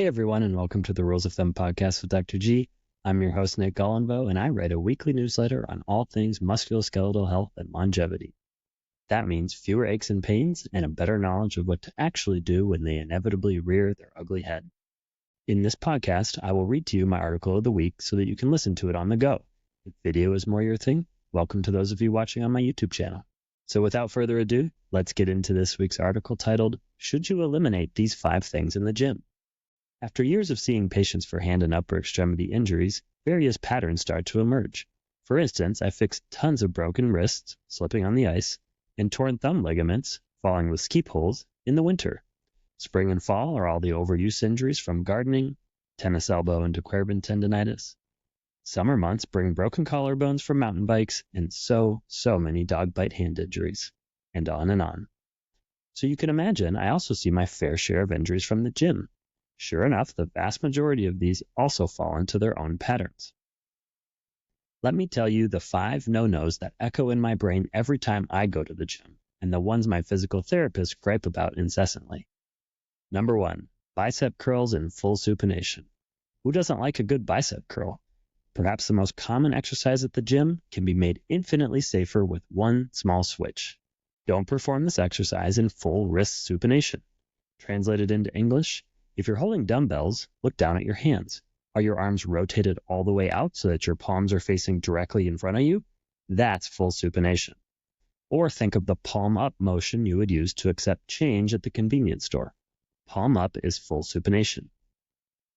Hey everyone, and welcome to the Rules of Thumb podcast with Dr. G. I'm your host, Nick Golinvaux, and I write a weekly newsletter on all things musculoskeletal health and longevity. That means fewer aches and pains and a better knowledge of what to actually do when they inevitably rear their ugly head. In this podcast, I will read to you my article of the week so that you can listen to it on the go. If video is more your thing, welcome to those of you watching on my YouTube channel. So without further ado, let's get into this week's article titled, Should You Eliminate These 5 Things in the Gym? After years of seeing patients for hand and upper extremity injuries, various patterns start to emerge. For instance, I fixed tons of broken wrists, slipping on the ice, and torn thumb ligaments, falling with skeep holes, in the winter. Spring and fall are all the overuse injuries from gardening, tennis elbow and querben tendinitis. Summer months bring broken collarbones from mountain bikes, and so many dog bite hand injuries, and on and on. So you can imagine, I also see my fair share of injuries from the gym. Sure enough, the vast majority of these also fall into their own patterns. Let me tell you the 5 no-nos that echo in my brain every time I go to the gym, and the ones my physical therapist gripe about incessantly. Number 1, bicep curls in full supination. Who doesn't like a good bicep curl? Perhaps the most common exercise at the gym can be made infinitely safer with one small switch. Don't perform this exercise in full wrist supination. Translated into English, if you're holding dumbbells, look down at your hands. Are your arms rotated all the way out so that your palms are facing directly in front of you? That's full supination. Or think of the palm up motion you would use to accept change at the convenience store. Palm up is full supination.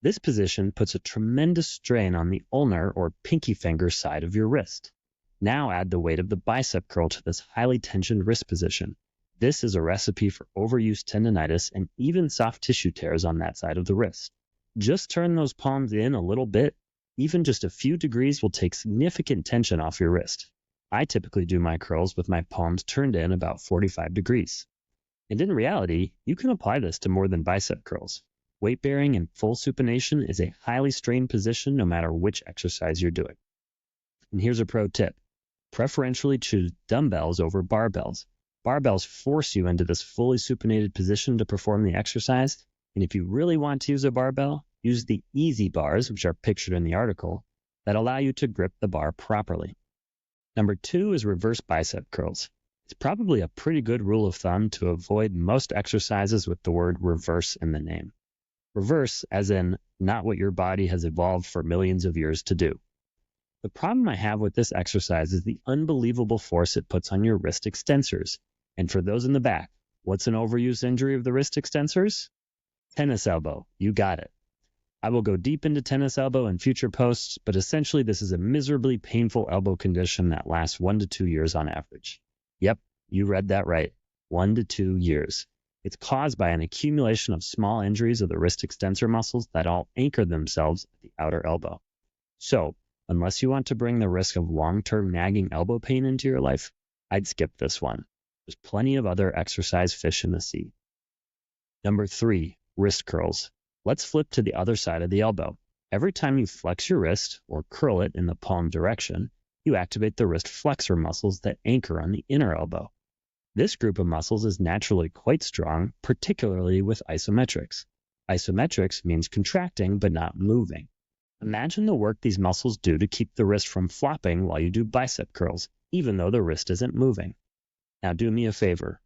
This position puts a tremendous strain on the ulnar or pinky finger side of your wrist. Now add the weight of the bicep curl to this highly tensioned wrist position. This is a recipe for overuse tendinitis and even soft tissue tears on that side of the wrist. Just turn those palms in a little bit. Even just a few degrees will take significant tension off your wrist. I typically do my curls with my palms turned in about 45 degrees. And in reality, you can apply this to more than bicep curls. Weight bearing and full supination is a highly strained position no matter which exercise you're doing. And here's a pro tip. Preferentially choose dumbbells over barbells. Barbells force you into this fully supinated position to perform the exercise, and if you really want to use a barbell, use the easy bars, which are pictured in the article, that allow you to grip the bar properly. Number 2 is reverse bicep curls. It's probably a pretty good rule of thumb to avoid most exercises with the word reverse in the name. Reverse as in not what your body has evolved for millions of years to do. The problem I have with this exercise is the unbelievable force it puts on your wrist extensors. And for those in the back, what's an overuse injury of the wrist extensors? Tennis elbow. You got it. I will go deep into tennis elbow in future posts, but essentially this is a miserably painful elbow condition that lasts 1 to 2 years on average. Yep, you read that right. 1 to 2 years. It's caused by an accumulation of small injuries of the wrist extensor muscles that all anchor themselves at the outer elbow. So, unless you want to bring the risk of long-term nagging elbow pain into your life, I'd skip this one. There's plenty of other exercise fish in the sea. Number 3, wrist curls. Let's flip to the other side of the elbow. Every time you flex your wrist or curl it in the palm direction, you activate the wrist flexor muscles that anchor on the inner elbow. This group of muscles is naturally quite strong, particularly with isometrics. Isometrics means contracting but not moving. Imagine the work these muscles do to keep the wrist from flopping while you do bicep curls, even though the wrist isn't moving. Now do me a favor.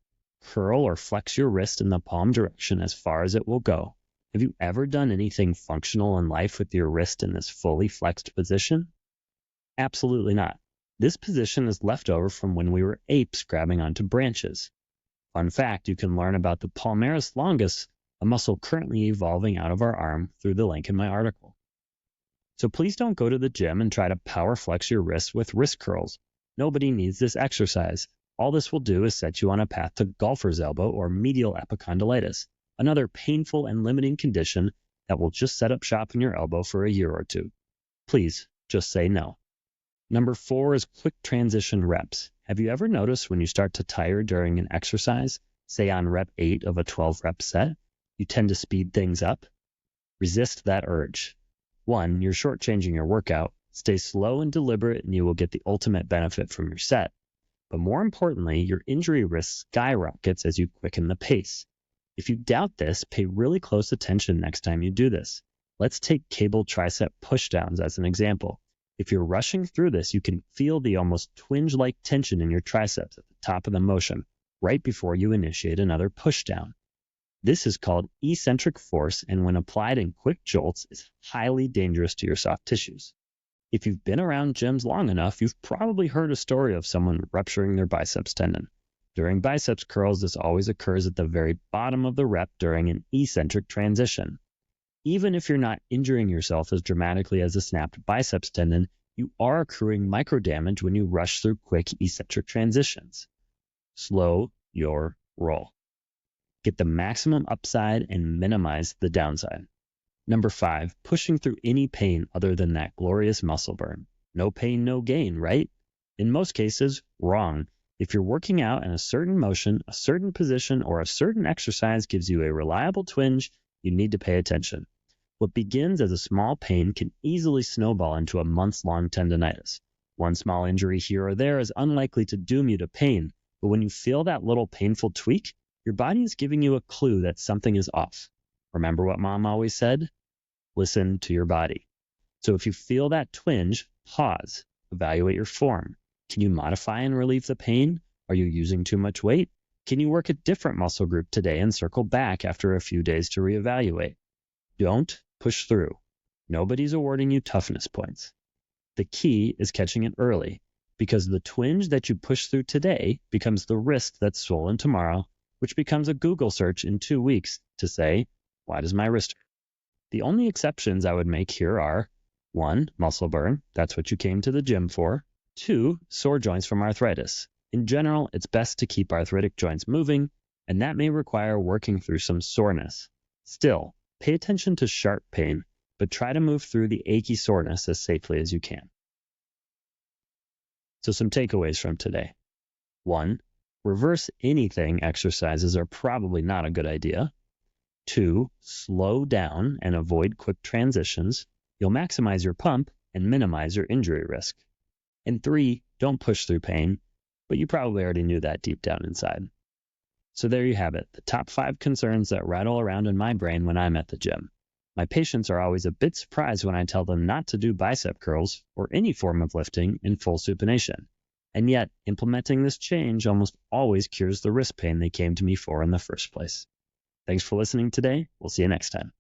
Curl or flex your wrist in the palm direction as far as it will go. Have you ever done anything functional in life with your wrist in this fully flexed position? Absolutely not. This position is left over from when we were apes grabbing onto branches. Fun fact, you can learn about the palmaris longus, a muscle currently evolving out of our arm, through the link in my article. So please don't go to the gym and try to power flex your wrist with wrist curls. Nobody needs this exercise. All this will do is set you on a path to golfer's elbow or medial epicondylitis, another painful and limiting condition that will just set up shop in your elbow for a year or two. Please, just say no. Number 4 is quick transition reps. Have you ever noticed when you start to tire during an exercise, say on rep 8 of a 12-rep set, you tend to speed things up? Resist that urge. 1, you're shortchanging your workout. Stay slow and deliberate and you will get the ultimate benefit from your set. But more importantly, your injury risk skyrockets as you quicken the pace. If you doubt this, pay really close attention next time you do this. Let's take cable tricep pushdowns as an example. If you're rushing through this, you can feel the almost twinge-like tension in your triceps at the top of the motion, right before you initiate another pushdown. This is called eccentric force, and when applied in quick jolts, is highly dangerous to your soft tissues. If you've been around gyms long enough, you've probably heard a story of someone rupturing their biceps tendon. During biceps curls, this always occurs at the very bottom of the rep during an eccentric transition. Even if you're not injuring yourself as dramatically as a snapped biceps tendon, you are accruing microdamage when you rush through quick eccentric transitions. Slow your roll. Get the maximum upside and minimize the downside. Number 5, pushing through any pain other than that glorious muscle burn. No pain, no gain, right? In most cases, wrong. If you're working out in a certain motion, a certain position, or a certain exercise gives you a reliable twinge, you need to pay attention. What begins as a small pain can easily snowball into a months-long tendinitis. One small injury here or there is unlikely to doom you to pain, but when you feel that little painful tweak, your body is giving you a clue that something is off. Remember what Mom always said? Listen to your body. So if you feel that twinge, pause, evaluate your form. Can you modify and relieve the pain? Are you using too much weight? Can you work a different muscle group today and circle back after a few days to reevaluate? Don't push through. Nobody's awarding you toughness points. The key is catching it early, because the twinge that you push through today becomes the wrist that's swollen tomorrow, which becomes a Google search in 2 weeks to say, why does my wrist hurt? The only exceptions I would make here are 1, muscle burn. That's what you came to the gym for. 2, sore joints from arthritis. In general, it's best to keep arthritic joints moving, and that may require working through some soreness. Still, pay attention to sharp pain, but try to move through the achy soreness as safely as you can. So some takeaways from today. 1, reverse anything exercises are probably not a good idea. 2, slow down and avoid quick transitions. You'll maximize your pump and minimize your injury risk. And 3, don't push through pain, but you probably already knew that deep down inside. So there you have it, the top 5 concerns that rattle around in my brain when I'm at the gym. My patients are always a bit surprised when I tell them not to do bicep curls or any form of lifting in full supination. And yet, implementing this change almost always cures the wrist pain they came to me for in the first place. Thanks for listening today. We'll see you next time.